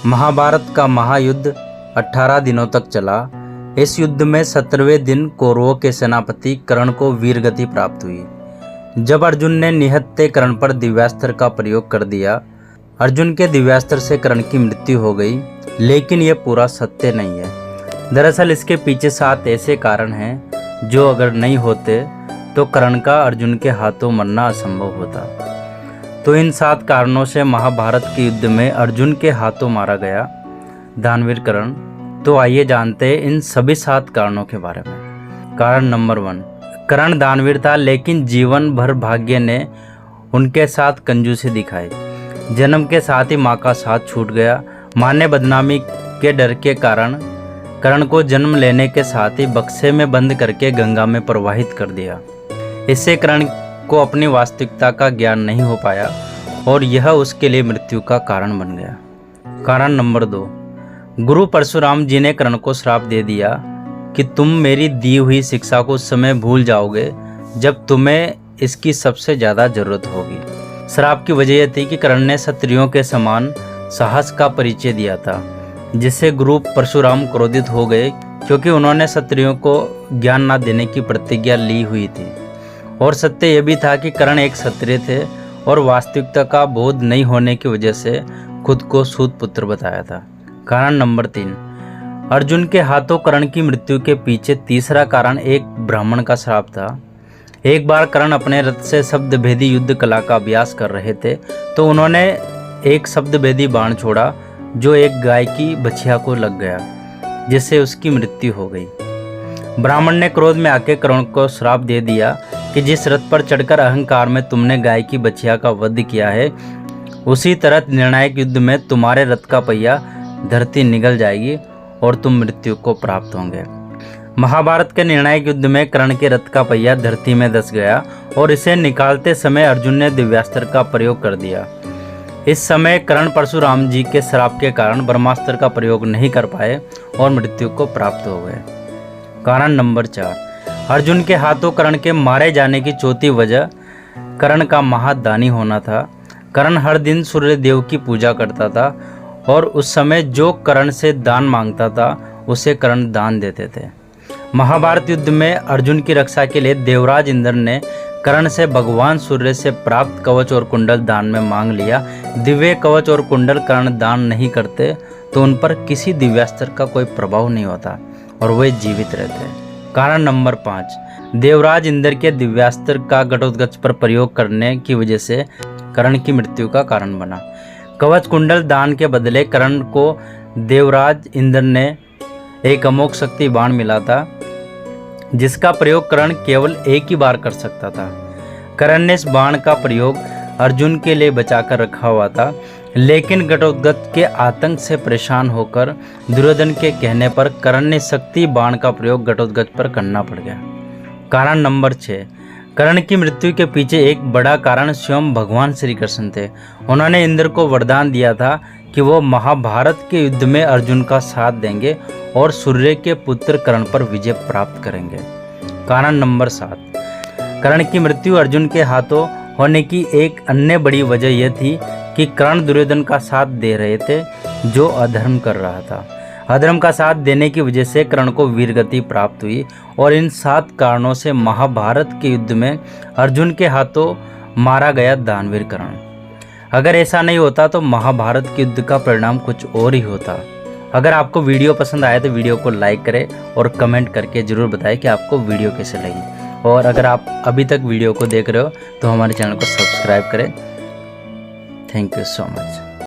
महाभारत का महायुद्ध 18 दिनों तक चला। इस युद्ध में 17वें दिन कौरवों के सेनापति कर्ण को वीरगति प्राप्त हुई। जब अर्जुन ने निहत्थे कर्ण पर दिव्यास्त्र का प्रयोग कर दिया, अर्जुन के दिव्यास्त्र से कर्ण की मृत्यु हो गई, लेकिन यह पूरा सत्य नहीं है। दरअसल इसके पीछे 7 ऐसे कारण हैं जो अगर नहीं होते तो कर्ण का अर्जुन के हाथों मरना असंभव होता। तो इन 7 कारणों से महाभारत के युद्ध में अर्जुन के हाथों मारा गया दानवीर कर्ण। तो आइए जानते हैं इन सभी 7 कारणों के बारे में। कारण नंबर 1, कर्ण दानवीर था, लेकिन जीवन भर भाग्य ने उनके साथ कंजूसी दिखाई। जन्म के साथ ही माँ का साथ छूट गया। माँ ने बदनामी के डर के कारण कर्ण को जन्म लेने के साथ ही बक्से में बंद करके गंगा में प्रवाहित कर दिया। इससे कर्ण को अपनी वास्तविकता का ज्ञान नहीं हो पाया और यह उसके लिए मृत्यु का कारण बन गया। कारण नंबर 2, गुरु परशुराम जी ने कर्ण को श्राप दे दिया कि तुम मेरी दी हुई शिक्षा को उस समय भूल जाओगे जब तुम्हें इसकी सबसे ज़्यादा जरूरत होगी। श्राप की वजह यह थी कि कर्ण ने क्षत्रियों के समान साहस का परिचय दिया था, जिससे गुरु परशुराम क्रोधित हो गए, क्योंकि उन्होंने क्षत्रियों को ज्ञान न देने की प्रतिज्ञा ली हुई थी। और सत्य यह भी था कि कर्ण एक क्षत्रिय थे और वास्तविकता का बोध नहीं होने की वजह से खुद को सूत पुत्र बताया था। कारण नंबर 3, अर्जुन के हाथों कर्ण की मृत्यु के पीछे तीसरा कारण एक ब्राह्मण का श्राप था। एक बार कर्ण अपने रथ से शब्दभेदी युद्ध कला का अभ्यास कर रहे थे, तो उन्होंने एक शब्दभेदी बाण छोड़ा जो एक गाय की बछिया को लग गया, जिससे उसकी मृत्यु हो गई। ब्राह्मण ने क्रोध में आके कर्ण को श्राप दे दिया कि जिस रथ पर चढ़कर अहंकार में तुमने गाय की बछिया का वध किया है, उसी तरह निर्णायक युद्ध में तुम्हारे रथ का पहिया धरती निगल जाएगी और तुम मृत्यु को प्राप्त होंगे। महाभारत के निर्णायक युद्ध में कर्ण के रथ का पहिया धरती में धंस गया और इसे निकालते समय अर्जुन ने दिव्यास्त्र का प्रयोग कर दिया। इस समय कर्ण परशुराम जी के श्राप के कारण ब्रह्मास्त्र का प्रयोग नहीं कर पाए और मृत्यु को प्राप्त हो गए। कारण नंबर 4, अर्जुन के हाथों कर्ण के मारे जाने की चौथी वजह कर्ण का महादानी होना था। कर्ण हर दिन सूर्य देव की पूजा करता था और उस समय जो कर्ण से दान मांगता था उसे कर्ण दान देते थे। महाभारत युद्ध में अर्जुन की रक्षा के लिए देवराज इंद्र ने कर्ण से भगवान सूर्य से प्राप्त कवच और कुंडल दान में मांग लिया। दिव्य कवच और कुंडल कर्ण दान नहीं करते तो उन पर किसी दिव्यास्त्र का कोई प्रभाव नहीं होता और वे जीवित रहते। कारण नंबर 5, देवराज इंद्र के दिव्यास्त्र का घटोत्कच पर प्रयोग करने की वजह से कर्ण की मृत्यु का कारण बना। कवच कुंडल दान के बदले कर्ण को देवराज इंद्र ने एक अमोघ शक्ति बाण मिला था, जिसका प्रयोग कर्ण केवल एक ही बार कर सकता था। कर्ण ने इस बाण का प्रयोग अर्जुन के लिए बचाकर रखा हुआ था, लेकिन घटोत्कच के आतंक से परेशान होकर दुर्योधन के कहने पर कर्ण ने शक्ति बाण का प्रयोग घटोत्कच पर करना पड़ गया। कारण नंबर 6, कर्ण की मृत्यु के पीछे एक बड़ा कारण स्वयं भगवान श्री कृष्ण थे। उन्होंने इंद्र को वरदान दिया था कि वो महाभारत के युद्ध में अर्जुन का साथ देंगे और सूर्य के पुत्र कर्ण पर विजय प्राप्त करेंगे। कारण नंबर 7, कर्ण की मृत्यु अर्जुन के हाथों होने की एक अन्य बड़ी वजह यह थी कि कर्ण दुर्योधन का साथ दे रहे थे, जो अधर्म कर रहा था। अधर्म का साथ देने की वजह से कर्ण को वीरगति प्राप्त हुई और इन 7 कारणों से महाभारत के युद्ध में अर्जुन के हाथों मारा गया दानवीर कर्ण। अगर ऐसा नहीं होता तो महाभारत के युद्ध का परिणाम कुछ और ही होता। अगर आपको वीडियो पसंद आए तो वीडियो को लाइक करें और कमेंट करके ज़रूर बताएं कि आपको वीडियो कैसे लगी। और अगर आप अभी तक वीडियो को देख रहे हो तो हमारे चैनल को सब्सक्राइब करें। Thank you so much.